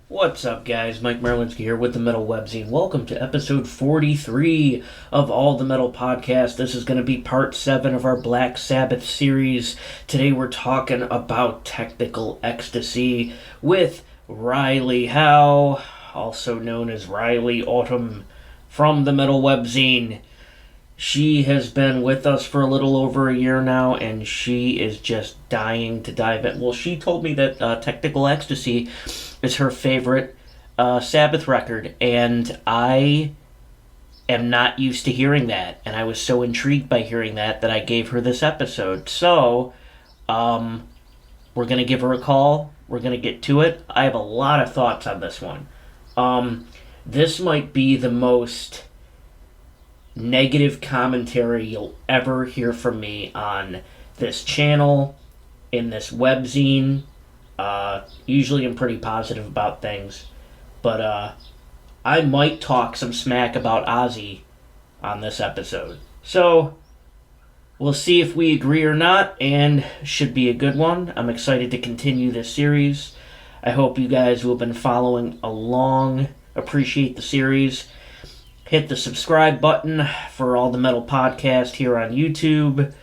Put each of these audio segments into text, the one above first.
What's up, guys? Mike Merlinski here with the Metal Webzine. Welcome to episode 43 of All the Metal Podcast. This is going to be part 7 of our Black Sabbath series. Today we're talking about Technical Ecstasy with Rylea Howe, also known as Riley Autumn from the Metal Webzine. She has been with us for a little over a year now, and she is just dying to dive in. Well, she told me that Technical Ecstasy is her favorite Sabbath record, and I am not used to hearing that, and I was so intrigued by hearing that I gave her this episode. So, we're going to give her a call. We're going to get to it. I have a lot of thoughts on this one. This might be the most negative commentary you'll ever hear from me on this channel, in this webzine. Usually I'm pretty positive about things, but I might talk some smack about Ozzy on this episode. So, we'll see if we agree or not, and should be a good one. I'm excited to continue this series. I hope you guys who have been following along appreciate the series. Hit the subscribe button for All the Metal Podcast here on YouTube.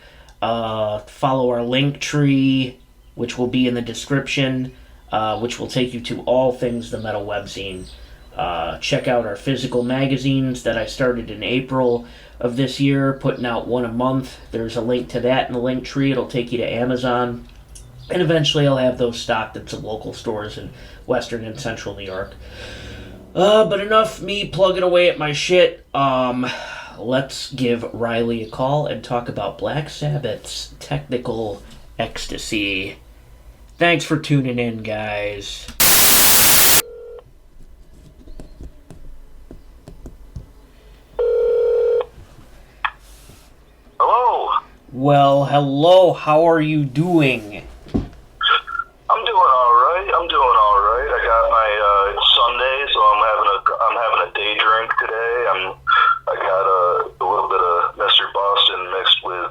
Follow our link tree, which will be in the description, which will take you to all things the Metal Webzine. Check out our physical magazines that I started in April of this year, putting out one a month. There's a link to that in the link tree. It'll take you to Amazon. And eventually I'll have those stocked at some local stores in Western and Central New York. But enough me plugging away at my shit. Let's give Riley a call and talk about Black Sabbath's Technical Ecstasy. Thanks for tuning in, guys. Hello. Well, hello. How are you doing? I'm doing all right. I got my it's Sunday, so I'm having a day drink today. I got a little bit of Mr. Boston mixed with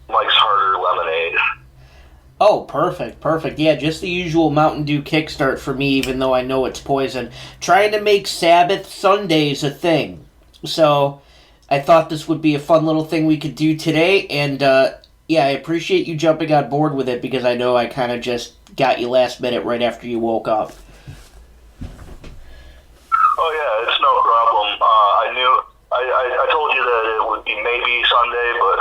Mike's Harder lemonade. Oh, perfect. Yeah, just the usual Mountain Dew kickstart for me, even though I know it's poison. Trying to make Sabbath Sundays a thing. So, I thought this would be a fun little thing we could do today, and yeah, I appreciate you jumping on board with it, because I know I kind of just got you last minute right after you woke up. Oh yeah, it's no problem. I told you that it would be maybe Sunday, but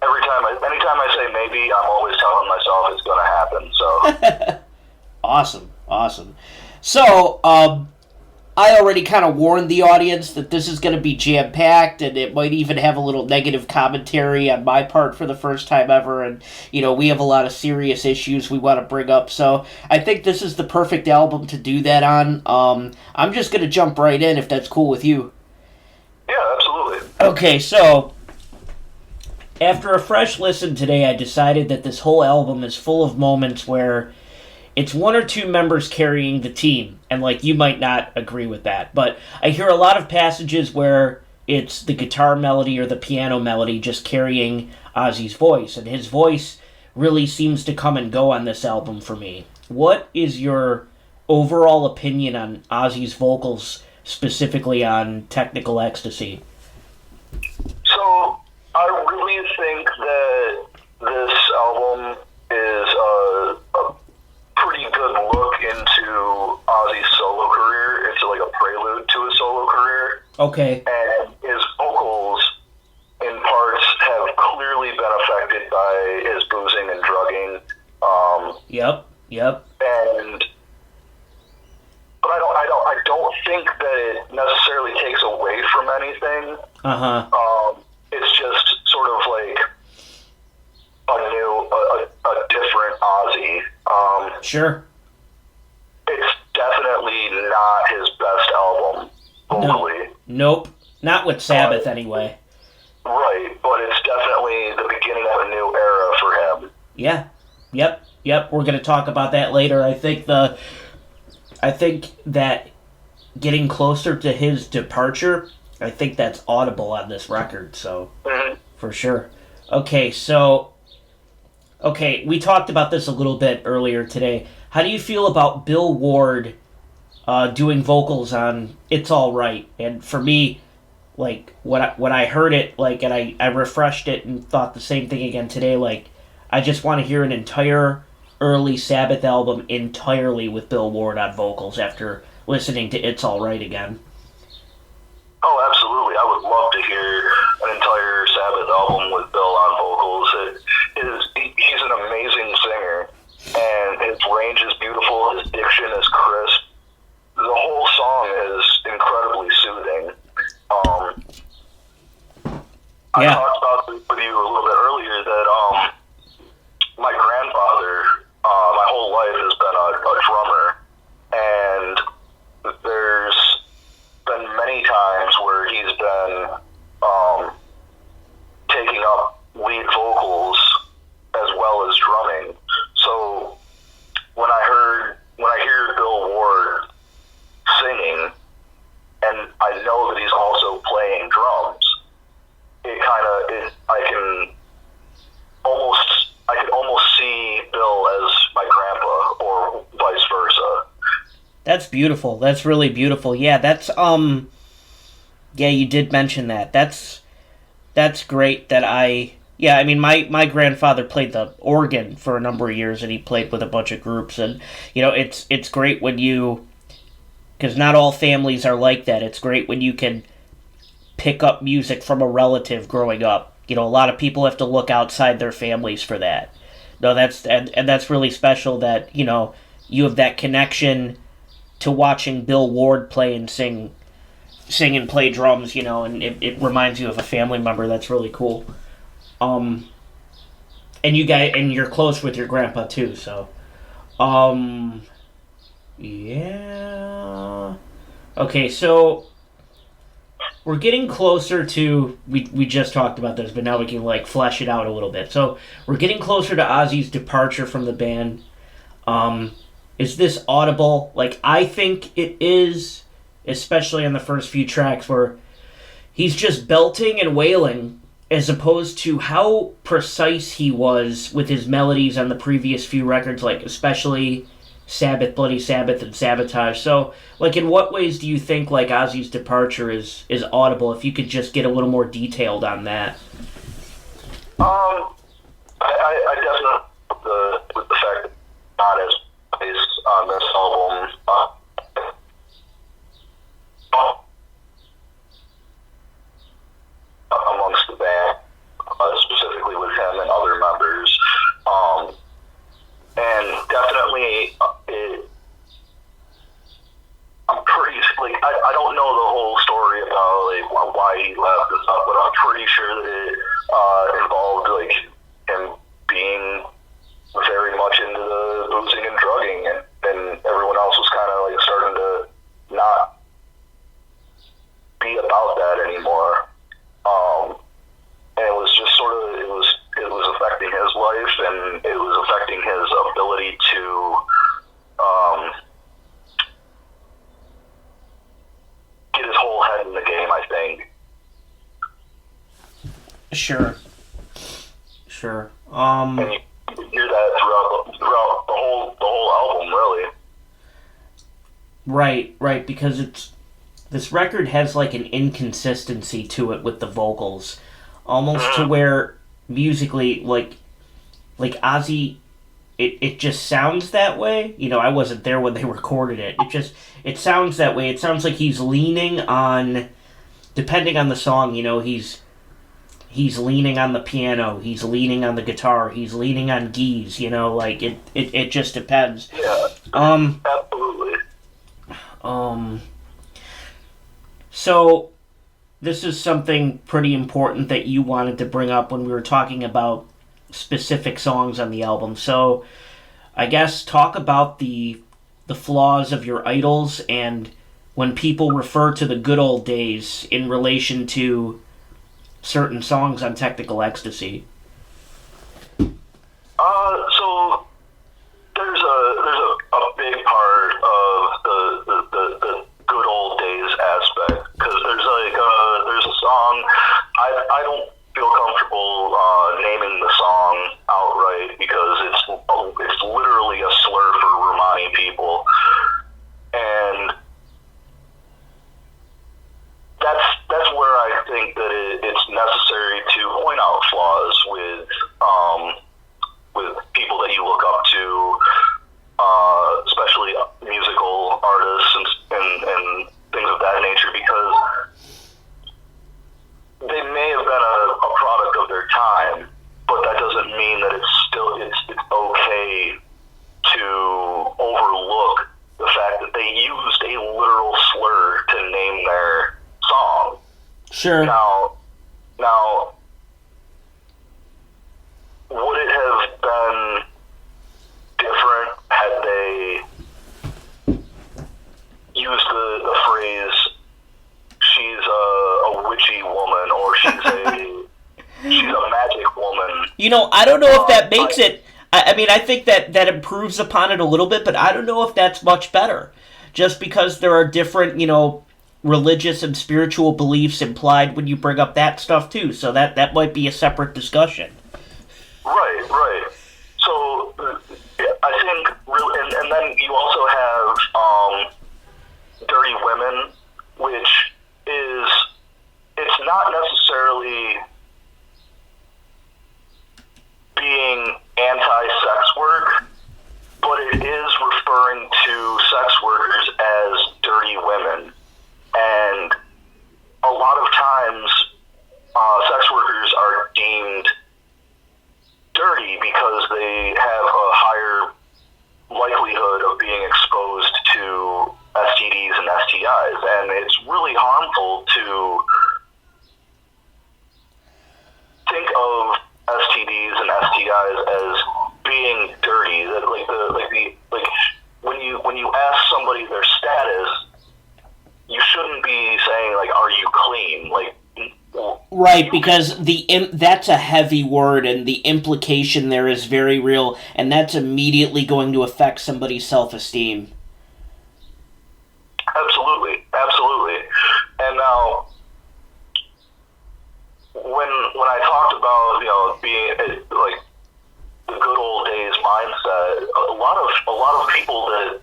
anytime I say maybe, I'm always telling myself it's going to happen. So Awesome. So, I already kind of warned the audience that this is going to be jam-packed, and it might even have a little negative commentary on my part for the first time ever, and, we have a lot of serious issues we want to bring up, so I think this is the perfect album to do that on. I'm just going to jump right in, if that's cool with you. Yeah, absolutely. Okay, so after a fresh listen today, I decided that this whole album is full of moments where it's one or two members carrying the team, and, you might not agree with that, but I hear a lot of passages where it's the guitar melody or the piano melody just carrying Ozzy's voice, and his voice really seems to come and go on this album for me. What is your overall opinion on Ozzy's vocals, specifically on Technical Ecstasy? So, I really think that this album is a pretty good look into Ozzy's solo career. It's like a prelude to his solo career. Okay. And his vocals, in parts, have clearly been affected by his boozing and drugging. Yep. But I don't think that it necessarily takes away from anything. It's just sort of like a different Ozzy. Sure. It's definitely not his best album vocally. Nope. Not with Sabbath, anyway. Right, but it's definitely the beginning of a new era for him. Yeah. Yep. We're going to talk about that later. I think that getting closer to his departure, I think that's audible on this record, so for sure. Okay, so Okay, we talked about this a little bit earlier today. How do you feel about Bill Ward doing vocals on "It's All Right"? And for me, like when I heard it, like, and I refreshed it and thought the same thing again today. Like, I just want to hear an entire early Sabbath album entirely with Bill Ward on vocals after listening to "It's All Right" again. Oh, absolutely. I would love to hear an entire Sabbath album with Bill on vocals. He's an amazing singer, and his range is beautiful. His diction is crisp. The whole song is incredibly soothing. I Yeah. talked about this with you a little bit earlier that my grandfather, my whole life has been a drummer, and there's been many times where he's been taking up lead vocals as well as drumming. So when I hear Bill Ward singing, and I know that he's also playing drums, I could almost see Bill as my grandpa, or vice versa. That's beautiful. That's really beautiful. Yeah, yeah, you did mention that. That's great that yeah, I mean my grandfather played the organ for a number of years and he played with a bunch of groups, and it's great when you, cuz not all families are like that. It's great when you can pick up music from a relative growing up. A lot of people have to look outside their families for that. No, and that's really special that, you have that connection to watching Bill Ward play and sing and play drums, and it reminds you of a family member. That's really cool. And you're close with your grandpa too, so yeah. Okay, so we're getting closer to, we just talked about this, but now we can like flesh it out a little bit. So we're getting closer to Ozzy's departure from the band. Is this audible? Like, I think it is, especially on the first few tracks where he's just belting and wailing, as opposed to how precise he was with his melodies on the previous few records, like especially Sabbath, Bloody Sabbath, and Sabotage. So, like, in what ways do you think like Ozzy's departure is audible? If you could just get a little more detailed on that. I definitely with the fact that not as based on this album. Amongst the band, specifically with him and other members, and definitely I'm pretty like I don't know the whole story about like why he left and stuff, but I'm pretty sure that it involved like him being very much into the boozing and drugging, and everyone else was kind of like starting to not be about that anymore. And it was just sort of, it was affecting his life, and it was affecting his ability to get his whole head in the game, I think. Sure. And you hear that throughout the whole album, really. Right, because this record has like an inconsistency to it with the vocals, almost to where musically, like Ozzy, it just sounds that way. I wasn't there when they recorded it. It sounds that way. It sounds like he's leaning on, depending on the song, he's leaning on the piano, he's leaning on the guitar, he's leaning on keys, like it just depends. Yeah. Absolutely. So this is something pretty important that you wanted to bring up when we were talking about specific songs on the album. So I guess talk about the flaws of your idols and when people refer to the good old days in relation to certain songs on Technical Ecstasy. So there's a big part of the good old days aspect, because there's a song I don't feel comfortable naming the song outright, because Sure. Now, would it have been different had they used the phrase, she's a witchy woman, or she's a magic woman? You know, I don't know if that makes it... I mean, I think that improves upon it a little bit, but I don't know if that's much better. Just because there are different, religious and spiritual beliefs implied when you bring up that stuff, too. So that might be a separate discussion. Right. So, I think, and then you also have Dirty Women, which is, it's not necessarily being anti-sex work, but it is referring to sex workers as dirty women. And a lot of times, sex workers are deemed dirty because they have a higher likelihood of being exposed to STDs and STIs. And it's really harmful to think of STDs and STIs as being dirty. That when you ask somebody their status, you shouldn't be saying "Are you clean?" Right, because that's a heavy word, and the implication there is very real, and that's immediately going to affect somebody's self-esteem. Absolutely. And now, when I talked about being the good old days mindset, a lot of people that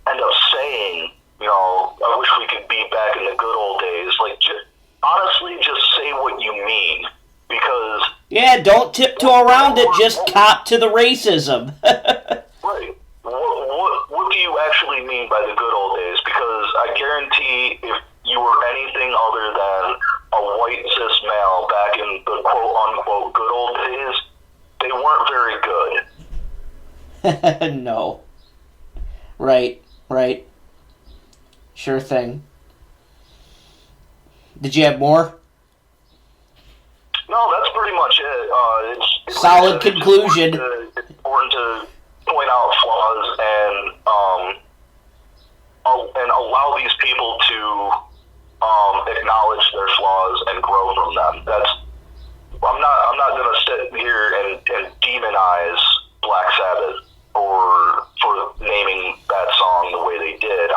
end up saying, I wish we could be back in the good old days. Honestly, just say what you mean, because... Yeah, don't tiptoe around it, just cop to the racism. Right. What do you actually mean by the good old days? Because I guarantee if you were anything other than a white cis male back in the quote-unquote good old days, they weren't very good. No. Right. Sure thing. Did you have more? No, that's pretty much it. It's solid conclusion. It's important to point out flaws and allow these people to acknowledge their flaws and grow from them. I'm not going to sit here and demonize Black Sabbath for naming that song the way they did.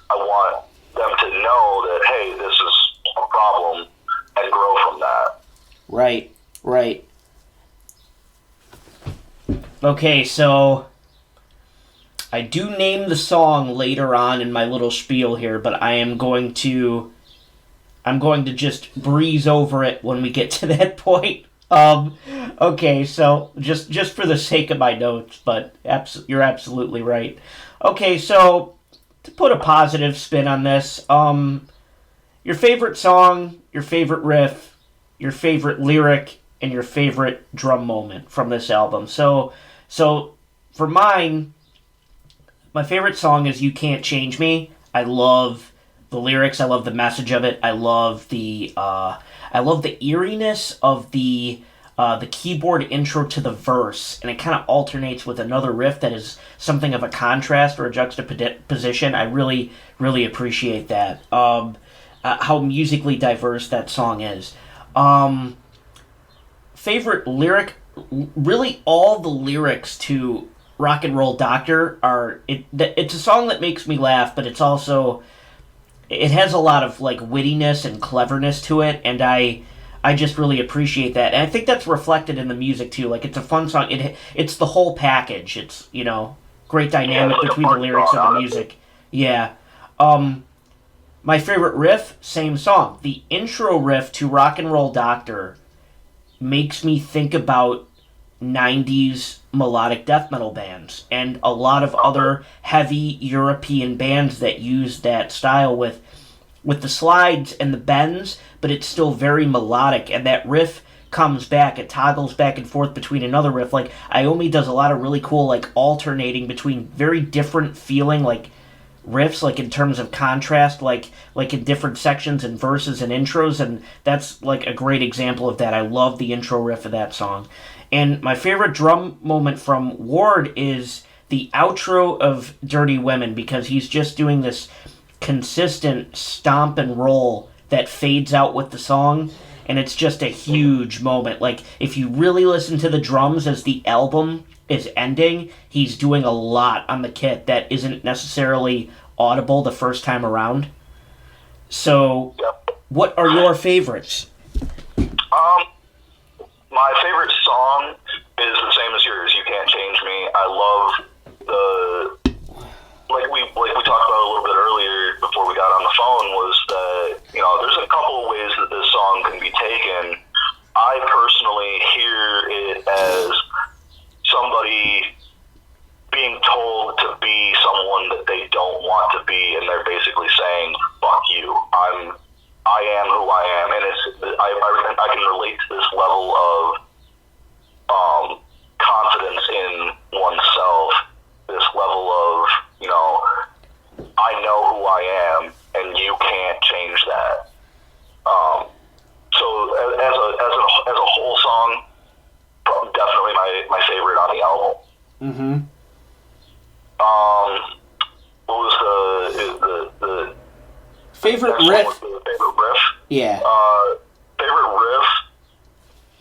I want them to know that, hey, this is a problem, and grow from that. Right. Okay, so I do name the song later on in my little spiel here, but I'm going to just breeze over it when we get to that point. Okay, so just for the sake of my notes, but you're absolutely right. Okay, so to put a positive spin on this, your favorite song, your favorite riff, your favorite lyric, and your favorite drum moment from this album. So for mine, my favorite song is "You Can't Change Me." I love the lyrics. I love the message of it. I love the eeriness of the keyboard intro to the verse, and it kind of alternates with another riff that is something of a contrast or a juxtaposition. I really, really appreciate that. How musically diverse that song is. Favorite lyric, really all the lyrics to Rock and Roll Doctor it's a song that makes me laugh, but it has a lot of wittiness and cleverness to it, and I just really appreciate that. And I think that's reflected in the music too. It's a fun song. It's the whole package. It's, great dynamic between the lyrics and the music. Yeah. My favorite riff, same song. The intro riff to Rock and Roll Doctor makes me think about 90s melodic death metal bands and a lot of other heavy European bands that use that style with the slides and the bends, but it's still very melodic, and that riff comes back, it toggles back and forth between another riff. Iommi does a lot of really cool alternating between very different feeling riffs, like in terms of contrast, like in different sections and verses and intros, and that's like a great example of that. I love the intro riff of that song. And my favorite drum moment from Ward is the outro of Dirty Women, because he's just doing this consistent stomp and roll that fades out with the song, and it's just a huge moment. Like, if you really listen to the drums as the album is ending, he's doing a lot on the kit that isn't necessarily audible the first time around. So, what are your favorites? My favorite song is the same as yours, You Can't Change Me. I love like we talked about a little bit earlier before we got on the phone, was that, you know, there's a couple of ways that this song can be taken. I personally hear it as somebody being told to be someone that they don't want to be, and they're basically saying, fuck you, I am who I am. And I can relate to this level of confidence in oneself, this level of, you know, I know who I am, and you can't change that. So as a whole song, definitely my favorite on the album. Mm-hmm. What was the favorite riff? Favorite riff? Yeah. Favorite riff,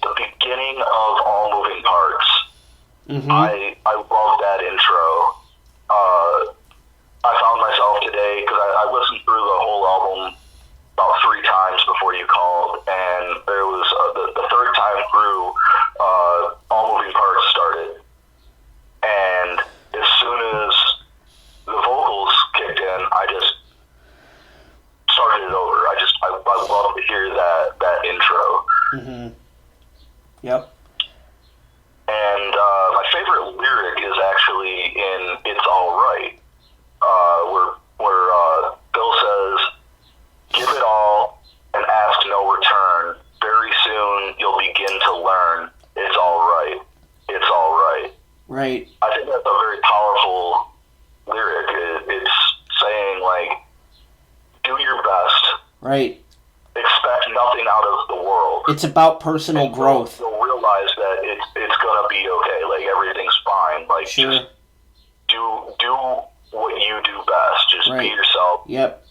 the beginning of All Moving Parts. Mm-hmm. I love that intro. I found myself today, because I listened through the whole album about 3 times before you called, and there was the third time through, All Moving Parts started, and as soon as the vocals kicked in, I just started it over. I love to hear that intro. Mm-hmm. Yep. And my favorite lyric is actually in It's All Right, where Bill says, give it all and ask no return. Very soon you'll begin to learn. It's all right. It's all right. Right. I think that's a very powerful lyric. It's saying, like, do your best. Right. Expect nothing out of the world. It's about personal growth. You'll realize that it's gonna be okay. Like, everything's fine. Like, sure. Just do what you do best. Just right. be yourself. Yep.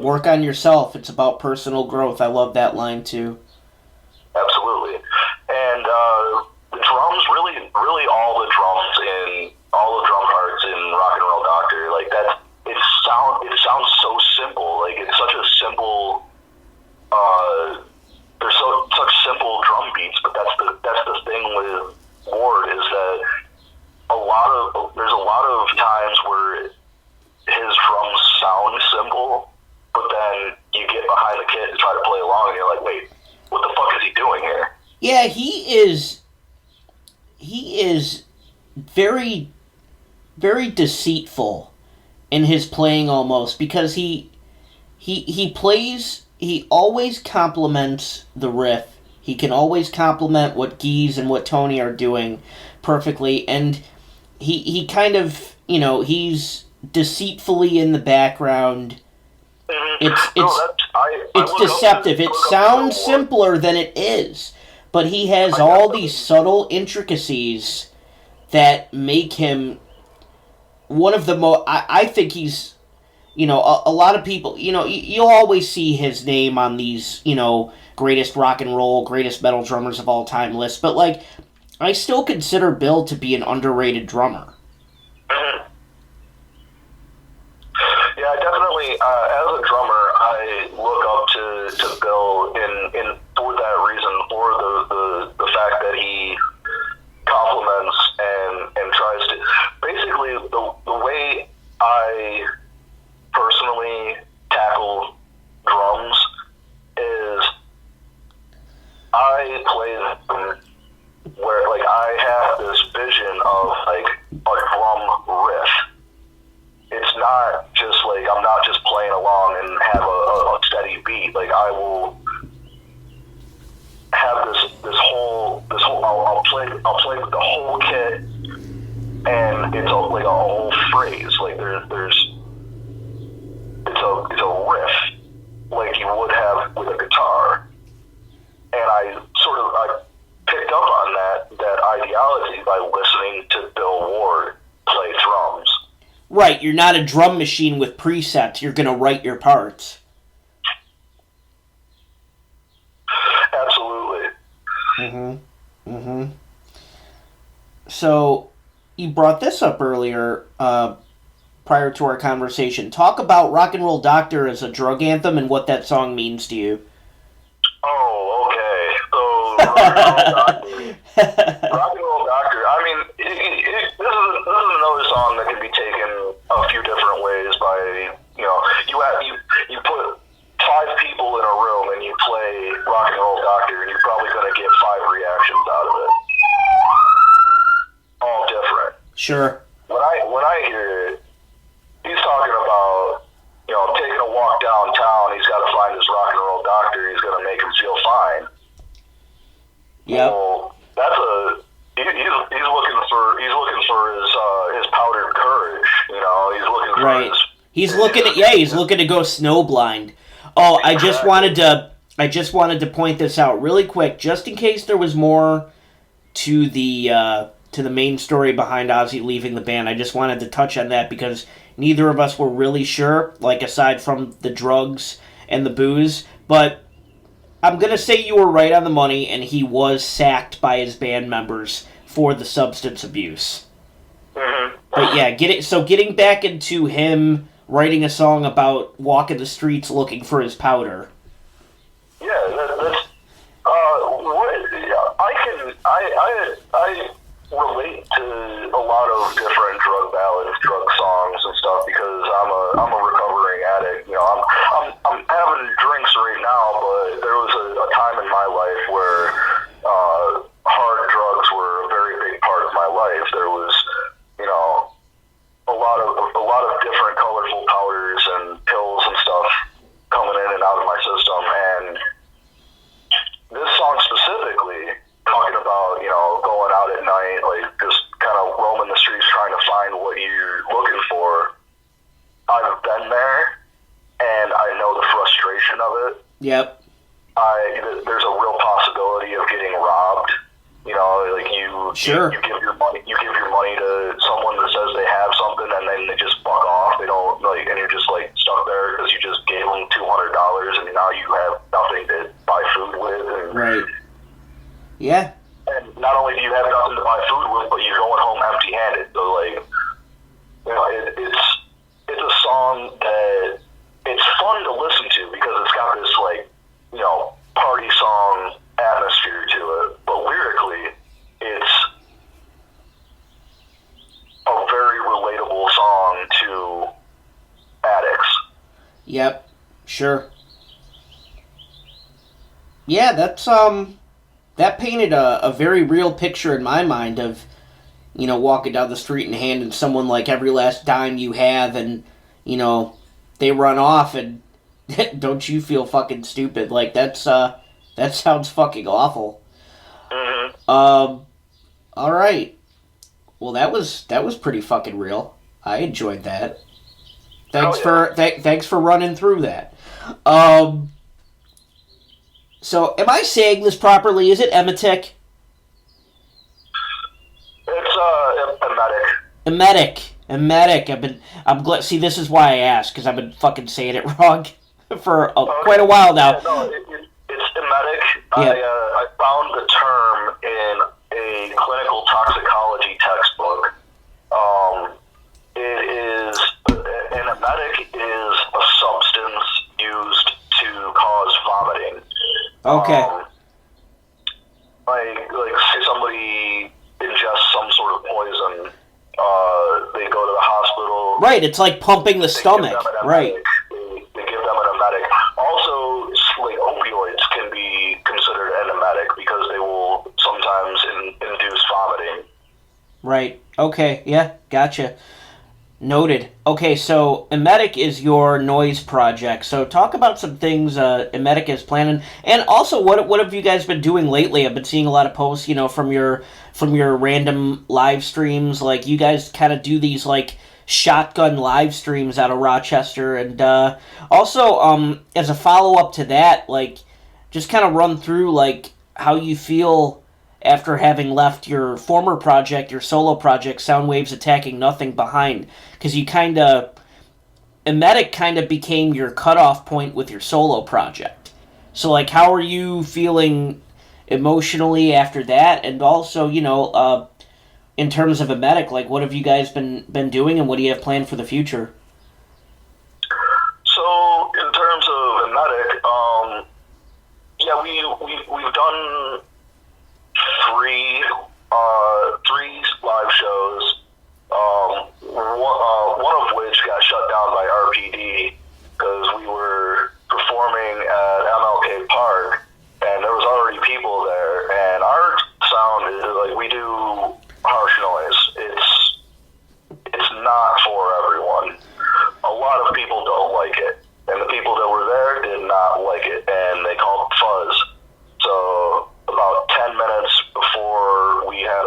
Work on yourself. It's about personal growth. I love that line too. Absolutely. And the drums, really all the drums in all the drum parts in Rock and Roll Doctor, like that. It sounds so simple. Like, it's such a simple. There's such simple drum beats, but that's the thing with Ward, is that there's a lot of times where his drums sound simple, but then you get behind the kit and try to play along, and you're like, wait, what the fuck is he doing here? Yeah, he is very, very deceitful in his playing, almost, because he plays. He always complements the riff. He can always complement what Geese and what Tony are doing perfectly, and he kind of, you know, he's deceitfully in the background. It's deceptive. It sounds simpler than it is, but he has all these subtle intricacies that make him one of the most. I think he's, you know, a lot of people, you know, you'll always see his name on these, you know, greatest rock and roll, greatest metal drummers of all time lists, but, like, I still consider Bill to be an underrated drummer. Mm-hmm. Yeah, definitely. As a drummer, I look up to Bill in for that reason, for the fact that he compliments and tries to. Basically, the way I personally tackle drums is I play them where, like, I have this vision of, like, a drum riff. It's not just, like, I'm not just playing along and have a steady beat. Like, I will have this whole I'll play with the whole kit, and it's like a whole phrase. Like, there's Right, you're not a drum machine with presets. You're going to write your parts. Absolutely. So, you brought this up earlier, prior to our conversation. Talk about Rock and Roll Doctor as a drug anthem and what that song means to you. Oh, okay. So, Rock and Roll Doctor. Rock and Roll Doctor. I mean, this is another song that can be taken a few different ways by, you put 5 people in a room and you play Rock and Roll Doctor, and you're probably going to get 5 reactions out of it. All different. Sure. When I hear it, he's talking about, taking a walk downtown. He's got to find his rock and roll doctor. He's going to make him feel fine. Yep. Well, he's looking for his powdered courage. He's looking for right. his. He's looking to go snowblind. Oh, I just wanted to point this out really quick, just in case there was more to the main story behind Ozzy leaving the band. I just wanted to touch on that because neither of us were really sure, like aside from the drugs and the booze. But I'm going to say you were right on the money, and he was sacked by his band members for the substance abuse. Mm-hmm. But yeah, getting back into him writing a song about walking the streets looking for his powder. Yeah, that's I relate to a lot of different drug ballads, drug songs and stuff because I'm a recovering addict. I'm having drinks right now, but there was a time in my life where hard drugs were a very big part of my life. There was, a lot of different colorful powders and pills and stuff coming in and out of my system, and this song specifically, talking about, going out at night, like just kind of roaming the streets trying to find what you're looking for. I've been there, and I know the frustration of it. Yep. There's a real possibility of getting robbed. Sure. You give your money to someone that says they have something, and then they just fuck off. They don't and you're just stuck there because you just gave them $200, and now you have nothing to buy food with. And, right. Yeah. And not only do you have nothing to buy food with, but you're going home empty-handed. So, it's a song that it's fun to listen to because it's got this, party song atmosphere to it. But lyrically, it's a very relatable song to addicts. Yep. Sure. Yeah, that's, that painted a very real picture in my mind of, walking down the street and handing someone every last dime you have, and, they run off, and don't you feel fucking stupid? That sounds fucking awful. Mm-hmm. All right. Well, that was pretty fucking real. I enjoyed that. Thanks for running through that. So, am I saying this properly? Is it Emetic? It's Emetic. I'm glad. See, this is why I asked, because I've been fucking saying it wrong for quite a while now. Yeah, no, it's Emetic. Yeah. I found the term in a clinical toxicology textbook. An emetic is a substance used to cause vomiting. Okay. Say somebody ingests some sort of poison, they go to the hospital. Right, it's like pumping the stomach. Right. They give them an emetic. Also, opioids can be considered an emetic because they will sometimes induce vomiting. Right. Okay. Yeah. Gotcha. Noted. Okay, so Emetic is your noise project. So talk about some things Emetic is planning, and also what have you guys been doing lately? I've been seeing a lot of posts, from your random live streams. You guys kind of do these shotgun live streams out of Rochester, and also as a follow up to that, just kind of run through how you feel after having left your former project, your solo project, Soundwaves Attacking Nothing behind, because you kind of, Emetic kind of became your cutoff point with your solo project. So, like, how are you feeling emotionally after that? And also, in terms of Emetic, like, what have you guys been doing, and what do you have planned for the future? So, in terms of Emetic, yeah, we've done three live shows. One of which got shut down by RPD because we were performing at MLK Park, and there was already people there. And our sound is like, we do harsh noise. It's not for everyone. A lot of people don't like it, and the people that were there did not like it, and they called it fuzz. So about 10 minutes before we had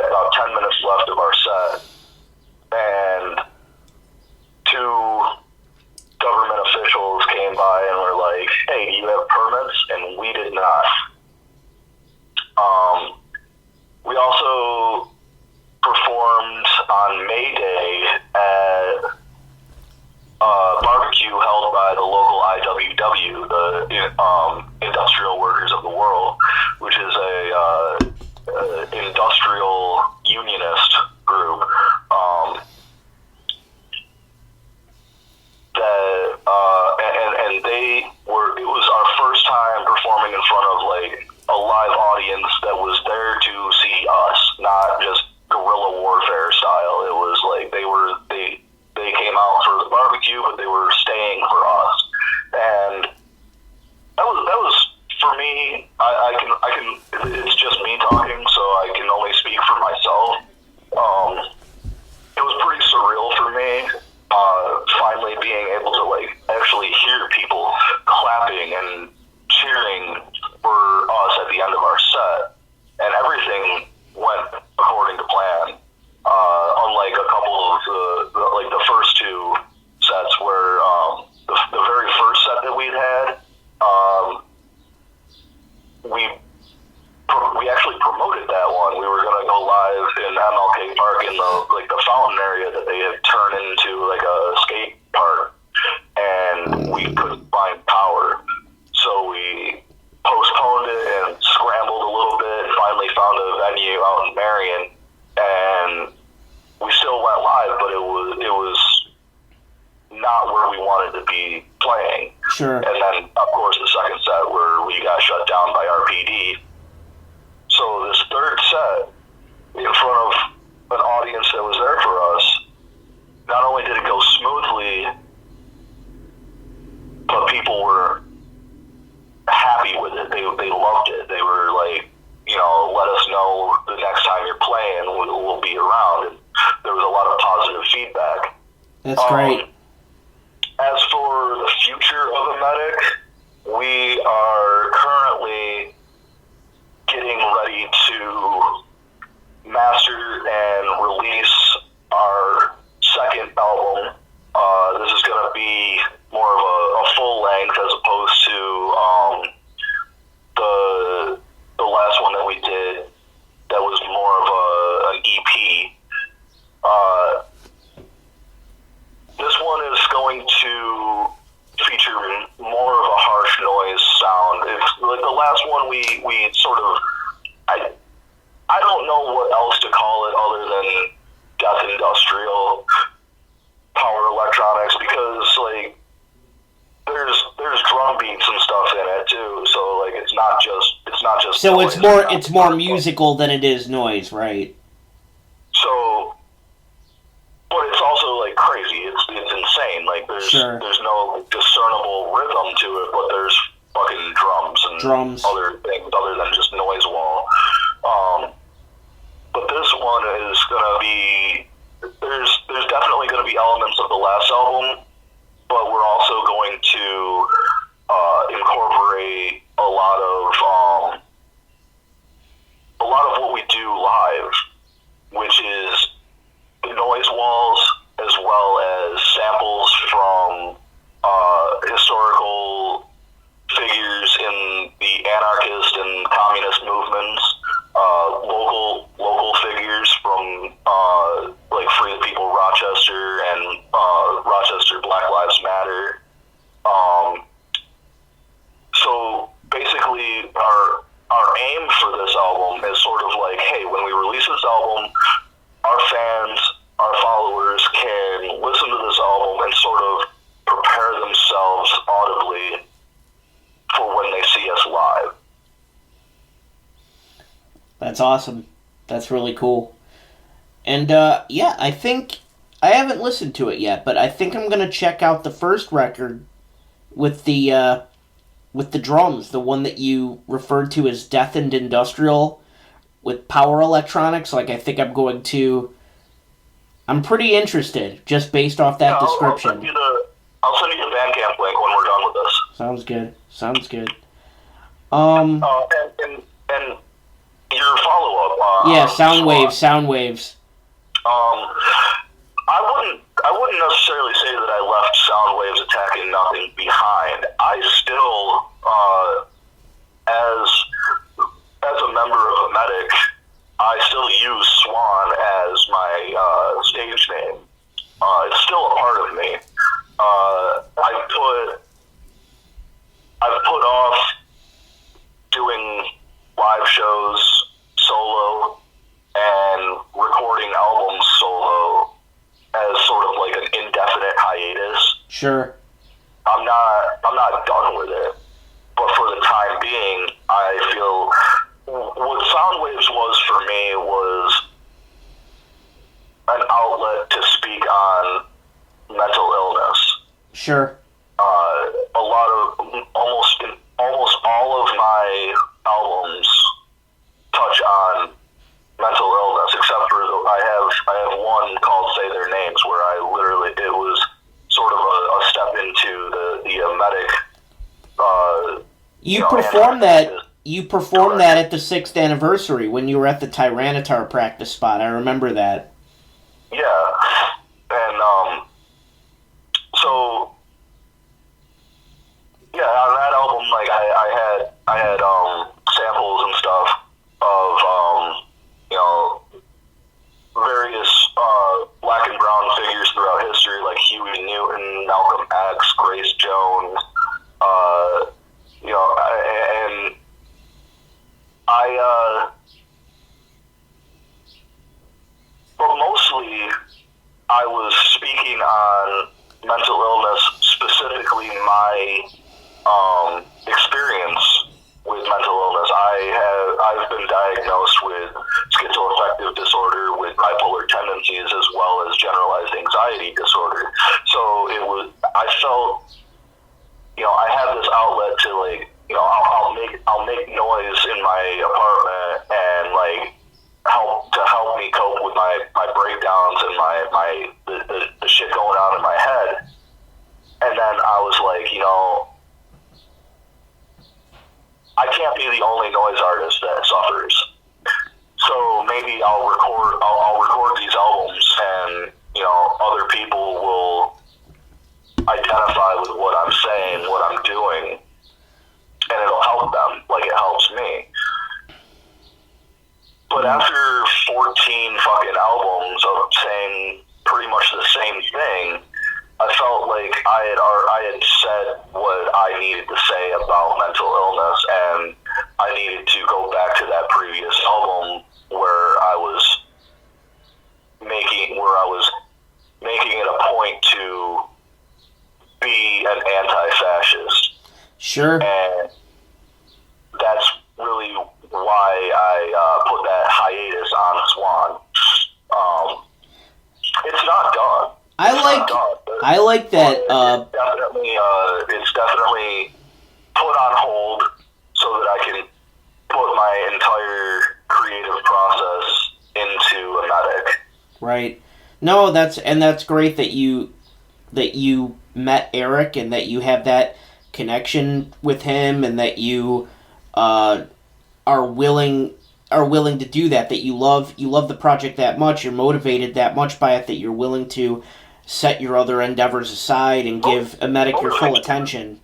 about 10 minutes left of our set, and two government officials came by and were like, hey, do you have permits? And we did not. We also performed on May Day at a barbecue held by the local IWW, the Industrial Workers of the World, which is a industrial unionist group and it was our first time performing in front of like a live audience that was there to see us, not just guerrilla warfare style. It was like they came out for the barbecue, but they were staying for us, and that was for me. I can. It's just me talking, so I can only speak for myself. It was pretty surreal for me, finally being able to like actually hear people clapping and cheering for us at the end of our set, and everything went according to plan. Unlike a couple of the first two sets where the very first set that we'd had, we actually promoted that one. We were going to go live in MLK Park in the fountain area that they had turned into like a skate park, and we couldn't find power, so we postponed it and scrambled a little bit. Finally found a venue out in Marion, and we still went live, but it was not where we wanted to be playing. Sure. And then, of course, the second set where we got shut down by RPD. So this third set, in front of an audience that was there for us, not only did it go smoothly, but people were happy with it. They loved it. They were like, let us know the next time you're playing, we'll be around. And there was a lot of positive feedback. That's great. As for the future of Emetic, we are currently getting ready to master and release our second album. This is going to be more of a full length as opposed to the last one that we did that was more of an EP. This one is going to feature more of a harsh noise sound. It's like the last one we sort of, I don't know what else to call it other than death industrial power electronics, because like there's drum beats and stuff in it too. So like it's not just So noise. it's more musical than it is noise, right? So, but it's also like crazy. It's insane. Like there's no discernible rhythm to it, but there's fucking drums and other things other than just noise wall. But this one is gonna be there's definitely gonna be elements of the last album, but we're also going to incorporate a lot of what we do live, which is the noise walls as well as samples from historical figures in the anarchist and communist movements, That's awesome. That's really cool. And, yeah, I think... I haven't listened to it yet, but I think I'm going to check out the first record with the drums, the one that you referred to as Death and Industrial with power electronics. Like, I think I'm going to... I'm pretty interested, just based off that description. I'll send you the Bandcamp link when we're done with this. Sounds good. And your follow-up. Yeah, Soundwaves. I wouldn't necessarily say that I left Soundwaves Attacking Nothing behind. I still, as a member of Emetic, I still use Swan as my stage name. It's still a part of me. I've put off doing live shows solo and recording albums solo as sort of like an indefinite hiatus. Sure. I'm not done with it, but for the time being, I feel what Soundwaves was for me was an outlet to speak on mental illness. Sure. Almost all of my albums touch on mental illness, except for I have one called Say Their Names, where it was sort of a step into the Emetic. You performed that. You performed that at the 6th anniversary when you were at the Tyranitar practice spot. I remember that. Yeah, and so yeah, on that album, like I had samples and stuff of various black and brown figures throughout history, like Huey Newton, Malcolm X, Grace Jones, and but mostly I was speaking on mental illness, specifically my experience with mental illness. I've been diagnosed with schizoaffective disorder with bipolar tendencies as well as generalized anxiety disorder. So I felt, I have this outlet to I'll make noise in my apartment and help me cope with my breakdowns and the shit going on in my head. And then I was like, I can't be the only noise artist that suffers. So maybe I'll record these albums, and other people will identify with what I'm saying, what I'm doing, and it'll help them like it helps me. But after 14 fucking albums of saying pretty much the same thing, I felt like I had said what I needed to say about mental illness, and I needed to go back to that previous album where I was making it a point to be an anti-fascist. Sure. And that's really why I put that hiatus on Swan. It's not done. I like that. It's definitely put on hold so that I can put my entire creative process into Emetic. Right. No, that's great that you met Eric and that you have that connection with him and that you are willing to do that. That you love the project that much. You're motivated that much by it that you're willing to set your other endeavors aside and give Emetic your full attention.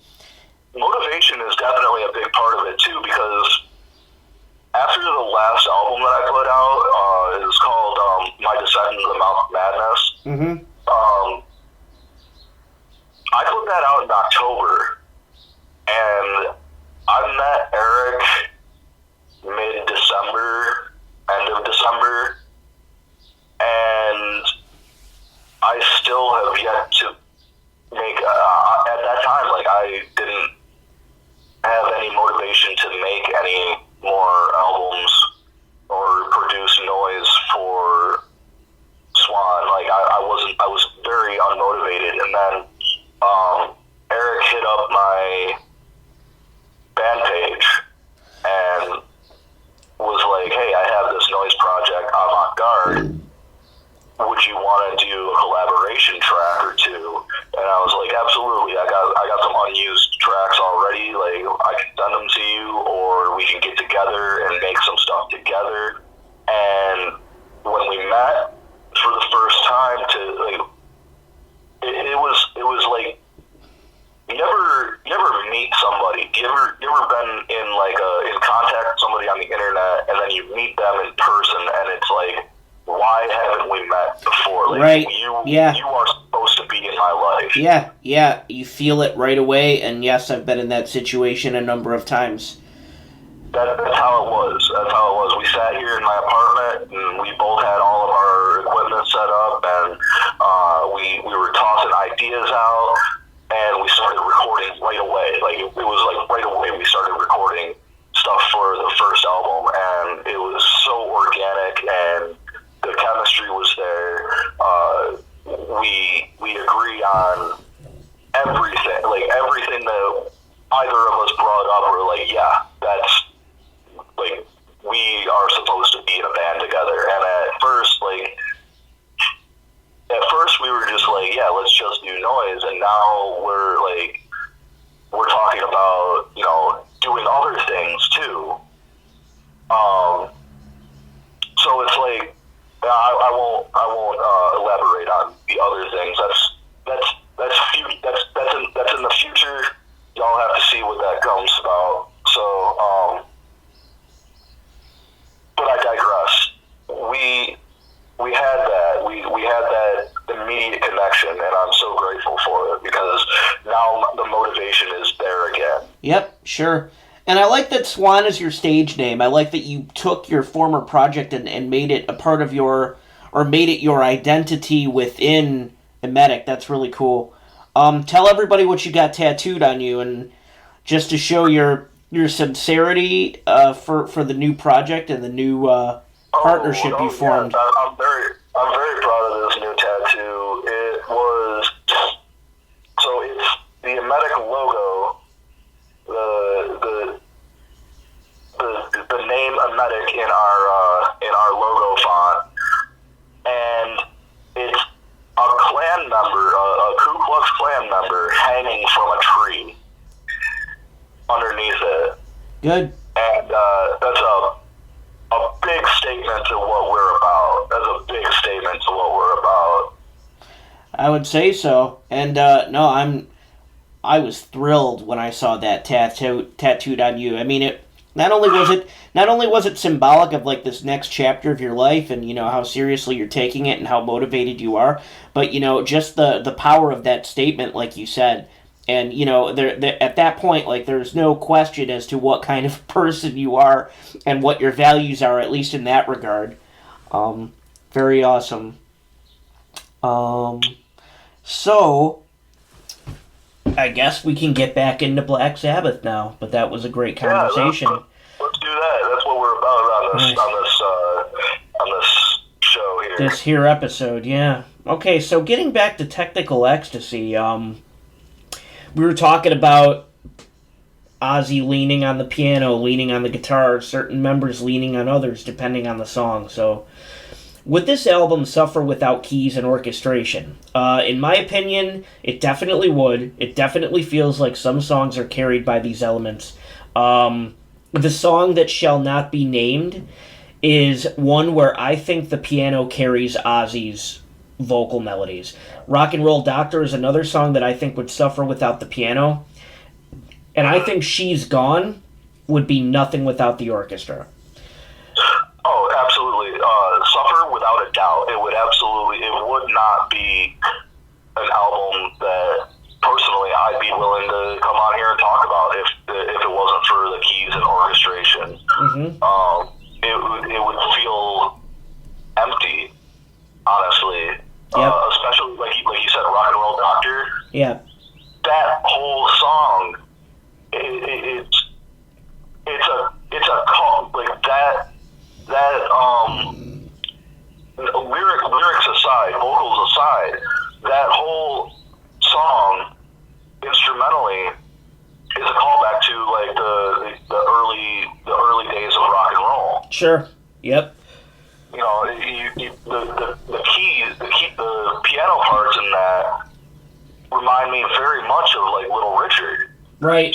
Motivation is definitely a big part of it too, because after the last album that I put out, it was called My Descent into the Mouth of Madness. Mm-hmm. I put that out in October, and I met Eric mid-December, end of December, and I still have yet to make, at that time, I didn't have any motivation to make any more albums or to do a collaboration track or two? And I was like, absolutely. I got some unused tracks already. Like, I can send them to you, or we can get together and make some stuff together. And when we met for the first time, it was like, you ever meet somebody? You ever been in contact with somebody on the internet, and then you meet them in person, and it's like, why haven't we met before? Like, right. You are supposed to be in my life. Yeah. You feel it right away, and yes, I've been in that situation a number of times. That's how it was. We sat here in my apartment, and we both had all of our equipment set up, and we were tossing ideas out, and we started recording right away. Like, it was like right away we started recording stuff for the first album, and it was so organic, and the chemistry was there. We agree on everything. Like, everything that either of us brought up, we're like, yeah, that's, like, we are supposed to be in a band together. And at first we were just like, yeah, let's just do noise. And now we're talking about, doing other things too. So it's like, I won't elaborate on the other things. That's in the future. Y'all have to see what that comes about. So, but I digress. We had that. We had that immediate connection, and I'm so grateful for it, because now the motivation is there again. Yep, sure. And I like that Swan is your stage name. I like that you took your former project and made it a part of made it your identity within Emetic. That's really cool. Tell everybody what you got tattooed on you, and just to show your sincerity for the new project and the new partnership you formed. Yeah. I'm very proud of this new tattoo. It's the Emetic logo, the name Emetic in our logo font, and it's a Klan member, a Ku Klux Klan member, hanging from a tree underneath it. Good. And that's a big statement to what we're about. That's a big statement to what we're about. I would say so. And I was thrilled when I saw that tattooed on you. I mean, not only was it symbolic of like this next chapter of your life, and how seriously you're taking it and how motivated you are, but just the power of that statement, like you said. And there at that point, like, there's no question as to what kind of person you are and what your values are, at least in that regard. Very awesome. So I guess we can get back into Black Sabbath now, but that was a great conversation. Yeah, let's do that. That's what we're about on this show here. This here episode, yeah. Okay, so getting back to Technical Ecstasy, we were talking about Ozzy leaning on the piano, leaning on the guitar, certain members leaning on others, depending on the song. So, would this album suffer without keys and orchestration? In my opinion, it definitely would. It definitely feels like some songs are carried by these elements. The song that shall not be named is one where I think the piano carries Ozzy's vocal melodies. Rock and Roll Doctor is another song that I think would suffer without the piano. And I think She's Gone would be nothing without the orchestra. Oh, absolutely. Suffer without a doubt. It would not be an album that personally I'd be willing to come on here and talk about if it wasn't for the keys and orchestration. Mm-hmm. It would feel empty, honestly. Yep. Especially like you said, Rock and Roll Doctor. Yeah. That whole song, it's a call, like that lyrics aside, vocals aside, that whole song instrumentally is a callback to like the early days of rock and roll. Sure. Yep. The keys, the piano parts in that remind me very much of like Little Richard. Right.